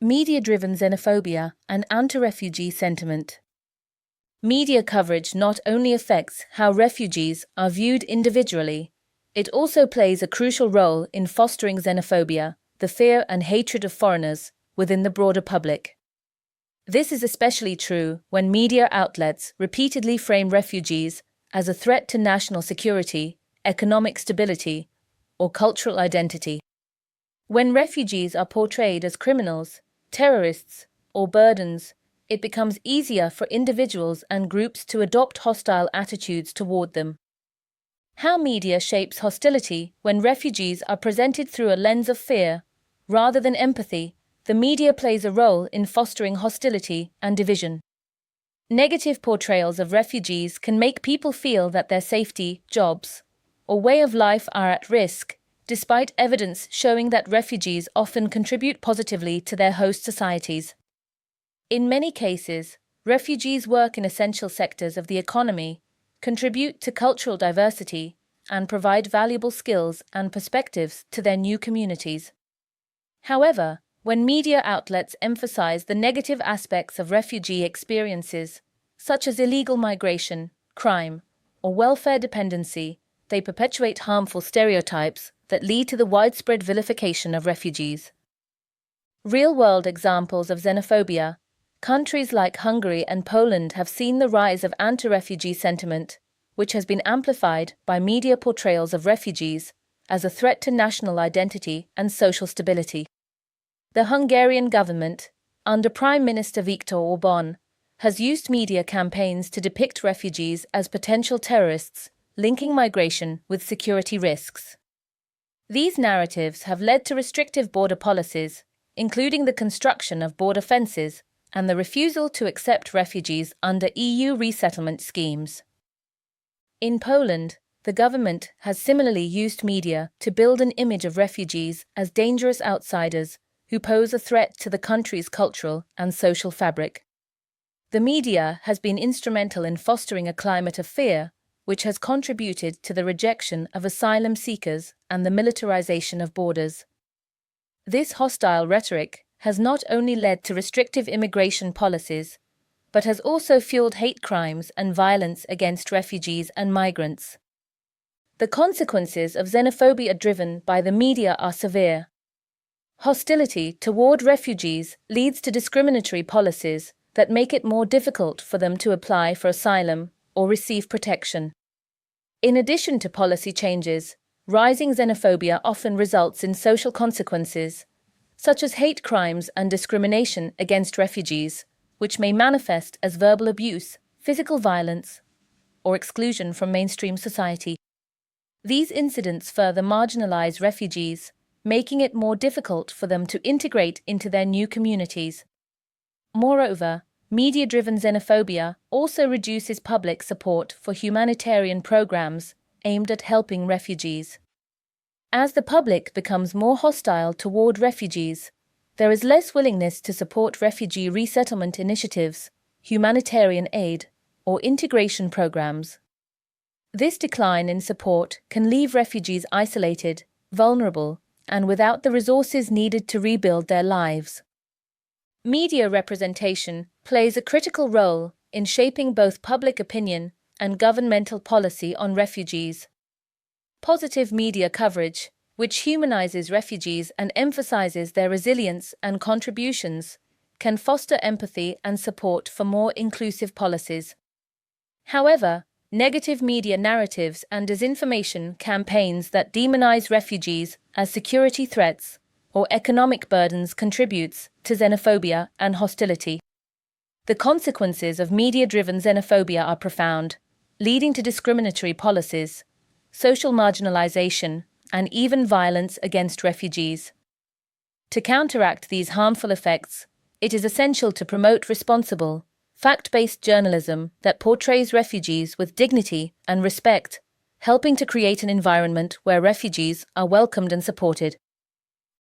Media-driven xenophobia and anti-refugee sentiment. Media coverage not only affects how refugees are viewed individually, it also plays a crucial role in fostering xenophobia, the fear and hatred of foreigners, within the broader public. This is especially true when media outlets repeatedly frame refugees as a threat to national security, economic stability, or cultural identity. When refugees are portrayed as criminals, terrorists, or burdens, it becomes easier for individuals and groups to adopt hostile attitudes toward them. How media shapes hostility. When refugees are presented through a lens of fear, rather than empathy, the media plays a role in fostering hostility and division. Negative portrayals of refugees can make people feel that their safety, jobs, or way of life are at risk, despite evidence showing that refugees often contribute positively to their host societies. In many cases, refugees work in essential sectors of the economy, contribute to cultural diversity, and provide valuable skills and perspectives to their new communities. However, when media outlets emphasize the negative aspects of refugee experiences, such as illegal migration, crime, or welfare dependency, they perpetuate harmful stereotypes that lead to the widespread vilification of refugees. Real-world examples of xenophobia. Countries like Hungary and Poland have seen the rise of anti-refugee sentiment, which has been amplified by media portrayals of refugees as a threat to national identity and social stability. The Hungarian government, under Prime Minister Viktor Orbán, has used media campaigns to depict refugees as potential terrorists, linking migration with security risks. These narratives have led to restrictive border policies, including the construction of border fences and the refusal to accept refugees under EU resettlement schemes. In Poland, the government has similarly used media to build an image of refugees as dangerous outsiders who pose a threat to the country's cultural and social fabric. The media has been instrumental in fostering a climate of fear, which has contributed to the rejection of asylum seekers and the militarization of borders. This hostile rhetoric has not only led to restrictive immigration policies, but has also fueled hate crimes and violence against refugees and migrants. The consequences of xenophobia driven by the media are severe. Hostility toward refugees leads to discriminatory policies that make it more difficult for them to apply for asylum or receive protection. In addition to policy changes, rising xenophobia often results in social consequences, such as hate crimes and discrimination against refugees, which may manifest as verbal abuse, physical violence, or exclusion from mainstream society. These incidents further marginalize refugees, making it more difficult for them to integrate into their new communities. Moreover, media-driven xenophobia also reduces public support for humanitarian programs aimed at helping refugees. As the public becomes more hostile toward refugees, there is less willingness to support refugee resettlement initiatives, humanitarian aid, or integration programs. This decline in support can leave refugees isolated, vulnerable, and without the resources needed to rebuild their lives. Media representation plays a critical role in shaping both public opinion and governmental policy on refugees. Positive media coverage, which humanizes refugees and emphasizes their resilience and contributions, can foster empathy and support for more inclusive policies. However, negative media narratives and disinformation campaigns that demonize refugees as security threats or economic burdens contributes to xenophobia and hostility. The consequences of media-driven xenophobia are profound, leading to discriminatory policies, social marginalization, and even violence against refugees. To counteract these harmful effects, it is essential to promote responsible, fact-based journalism that portrays refugees with dignity and respect, helping to create an environment where refugees are welcomed and supported.